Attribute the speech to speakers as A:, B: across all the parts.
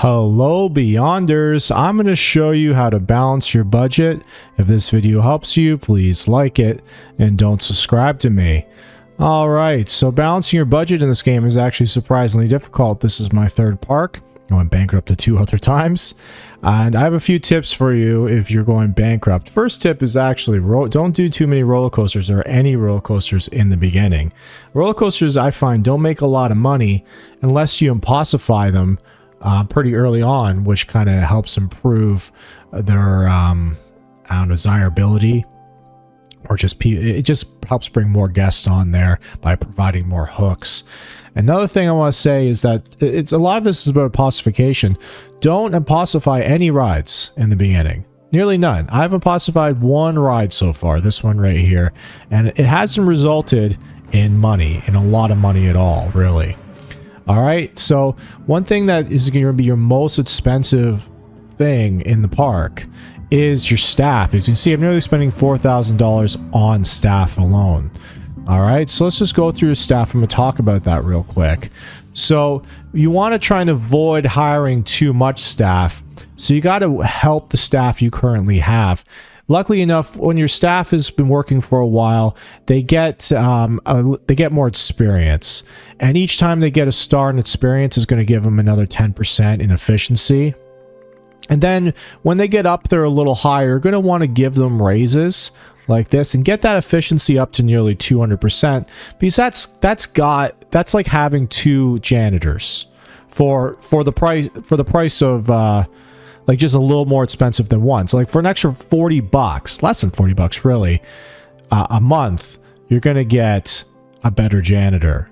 A: Hello Beyonders, I'm going to show you how to balance your budget. If this video helps you, please like it and don't subscribe to me. Alright, so balancing your budget in this game is actually surprisingly difficult. This is my third park. I went bankrupt 2 other times. And I have a few tips for you if you're going bankrupt. First tip is actually don't do too many roller coasters or any roller coasters in the beginning. Roller coasters, I find, don't make a lot of money unless you impossify them pretty early on, which kind of helps improve their desirability, or it just helps bring more guests on there by providing more hooks. Another thing I want to say is that a lot of this is about impossification. Don't impossify any rides in the beginning. Nearly none. I've impossified one ride so far, this one right here, and it hasn't resulted in money, in a lot of money at all, really. Alright, so one thing that is going to be your most expensive thing in the park is your staff. As you can see, I'm nearly spending $4,000 on staff alone. Alright, so let's just go through the staff. I'm going to talk about that real quick. So you want to try and avoid hiring too much staff. So you got to help the staff you currently have. Luckily enough, when your staff has been working for a while, they get more experience, and each time they get a star in experience is going to give them another 10% in efficiency. And then when they get up there a little higher, you're going to want to give them raises like this and get that efficiency up to nearly 200%, because that's like having 2 janitors for the price of like just a little more expensive than one. So like for an extra $40, less than $40 really, a month, you're gonna get a better janitor.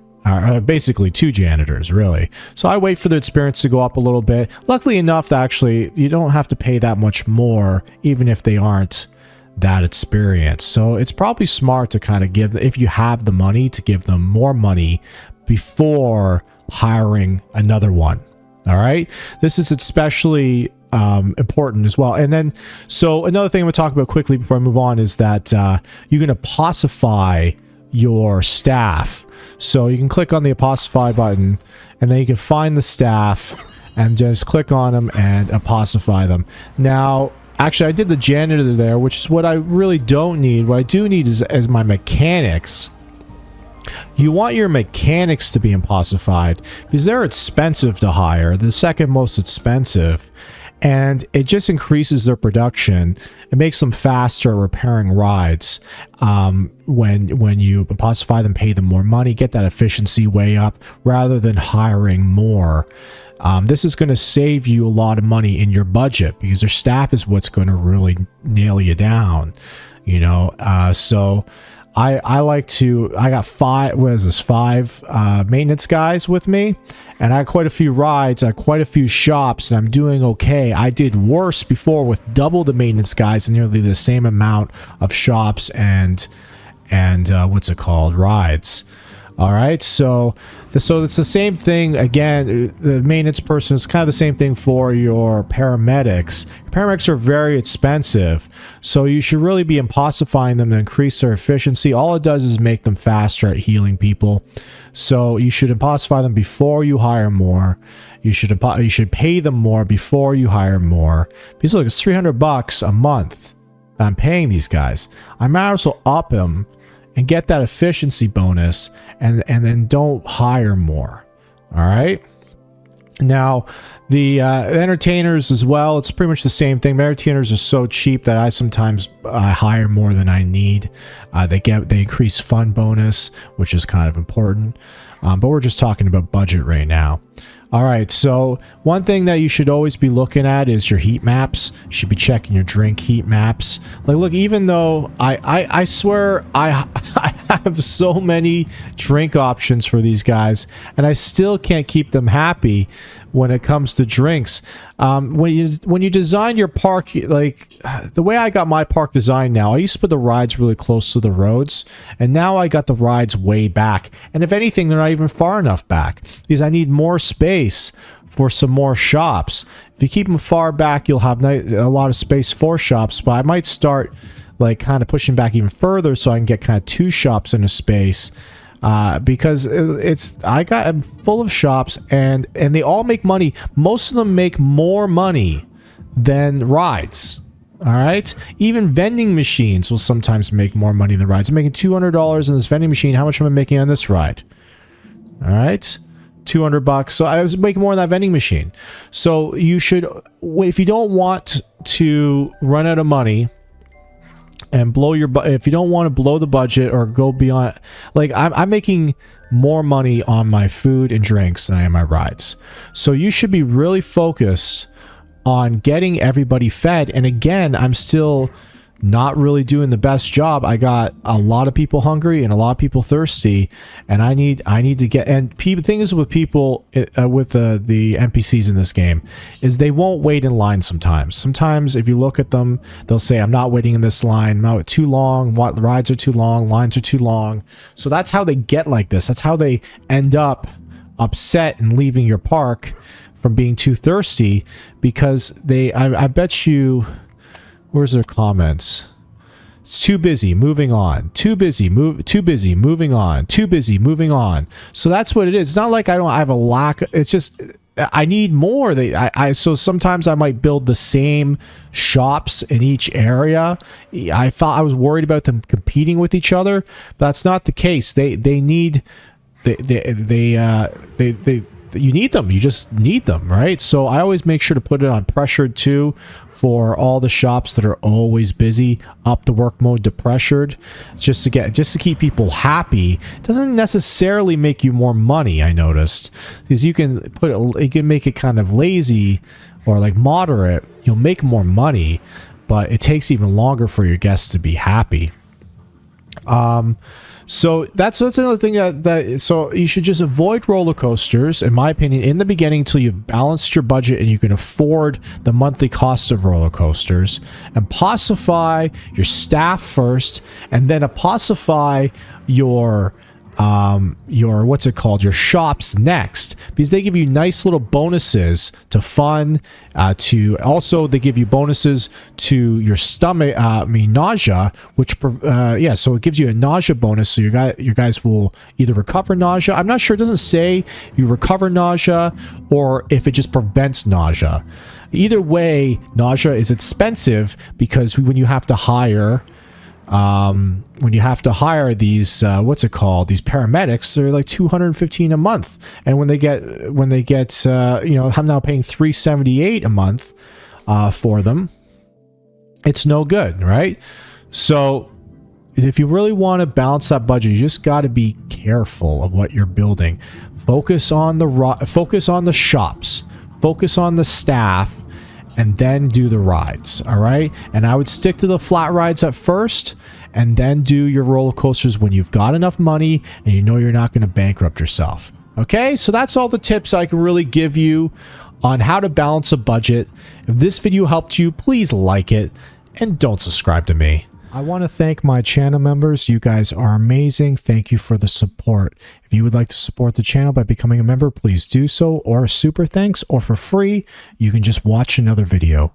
A: Basically 2 janitors, really. So I wait for the experience to go up a little bit. Luckily enough, actually, you don't have to pay that much more, even if they aren't that experienced. So it's probably smart to kind of give, if you have the money, to give them more money before hiring another one. All right, this is especially important as well. And then, so another thing I'm going to talk about quickly before I move on is that you're going to apostrophe your staff. So you can click on the apostrophe button, and then you can find the staff and just click on them and apostrophe them. Now, actually, I did the janitor there, which is what I really don't need. What I do need is my mechanics. You want your mechanics to be impossified because they're expensive to hire. The second most expensive. And it just increases their production. It makes them faster at repairing rides. When you impossify them, pay them more money, get that efficiency way up rather than hiring more. This is going to save you a lot of money in your budget because their staff is what's going to really nail you down. You know, so I got 5 maintenance guys with me, and I had quite a few rides, I had quite a few shops, and I'm doing okay. I did worse before with double the maintenance guys and nearly the same amount of shops and what's it called, rides. All right, so it's the same thing again. The maintenance person is kind of the same thing for your paramedics. Paramedics are very expensive, so you should really be impossifying them to increase their efficiency. All it does is make them faster at healing people. So you should impossify them before you hire more. You should pay them more before you hire more. Because look, it's $300 a month I'm paying these guys. I might as well up them and get that efficiency bonus, and then don't hire more. All right. Now, the entertainers as well, it's pretty much the same thing. The entertainers are so cheap that I sometimes hire more than I need. They increase fun bonus, which is kind of important. But we're just talking about budget right now. All right, so one thing that you should always be looking at is your heat maps. You should be checking your drink heat maps. Like, look, even though I swear I have so many drink options for these guys, and I still can't keep them happy when it comes to drinks. When you design your park, like the way I got my park designed now, I used to put the rides really close to the roads, and now I got the rides way back. And if anything, they're not even far enough back because I need more space for some more shops. If you keep them far back, you'll have a lot of space for shops, but I might start like kind of pushing back even further so I can get kind of 2 shops in a space. because I'm full of shops, and they all make money. Most of them make more money than rides. All right, even vending machines will sometimes make more money than rides. I'm making $200 in this vending machine. How much am I making on this ride? All right, $200. So I was making more on that vending machine. So you should, if you don't want to run out of money and if you don't want to blow the budget or go beyond, like I'm making more money on my food and drinks than I am my rides. So you should be really focused on getting everybody fed. And again, I'm still not really doing the best job. I got a lot of people hungry and a lot of people thirsty, and I need to get, and the thing is with people with the NPCs in this game is they won't wait in line sometimes if you look at them, they'll say, I'm not waiting in this line, no, it's too long, what, rides are too long, lines are too long. So that's how they get like this. That's how they end up upset and leaving your park from being too thirsty, because I bet you, where's their comments? It's too busy, moving on. Too busy, too busy, moving on. Too busy, moving on. So that's what it is. It's not like I have a lack. It's just I need more. So sometimes I might build the same shops in each area. I worried about them competing with each other, but that's not the case. You need them. You just need them, right? So I always make sure to put it on pressured too, for all the shops that are always busy. Up the work mode to pressured, just to keep people happy. It doesn't necessarily make you more money, I noticed, because you can make it kind of lazy or like moderate. You'll make more money, but it takes even longer for your guests to be happy. So that's another thing so you should just avoid roller coasters, in my opinion, in the beginning until you've balanced your budget and you can afford the monthly costs of roller coasters, and pacify your staff first, and then pacify your what's it called, your shops next, because they give you nice little bonuses to fun, they give you bonuses to your stomach, nausea, which so it gives you a nausea bonus, so your guys will either recover nausea. I'm not sure, it doesn't say you recover nausea or if it just prevents nausea. Either way, nausea is expensive, because when you have to hire these these paramedics, they're like $215 a month, and when they get I'm now paying $378 a month for them. It's no good, right? So if you really want to balance that budget, you just got to be careful of what you're building. Focus on the shops, focus on the staff, and then do the rides. All right, and I would stick to the flat rides at first, and then do your roller coasters when you've got enough money and you know you're not going to bankrupt yourself. Okay, so that's all the tips I can really give you on how to balance a budget. If this video helped you, please like it, and don't subscribe to me. I want to thank my channel members. You guys are amazing. Thank you for the support. If you would like to support the channel by becoming a member, please do so, or super thanks, or for free, you can just watch another video.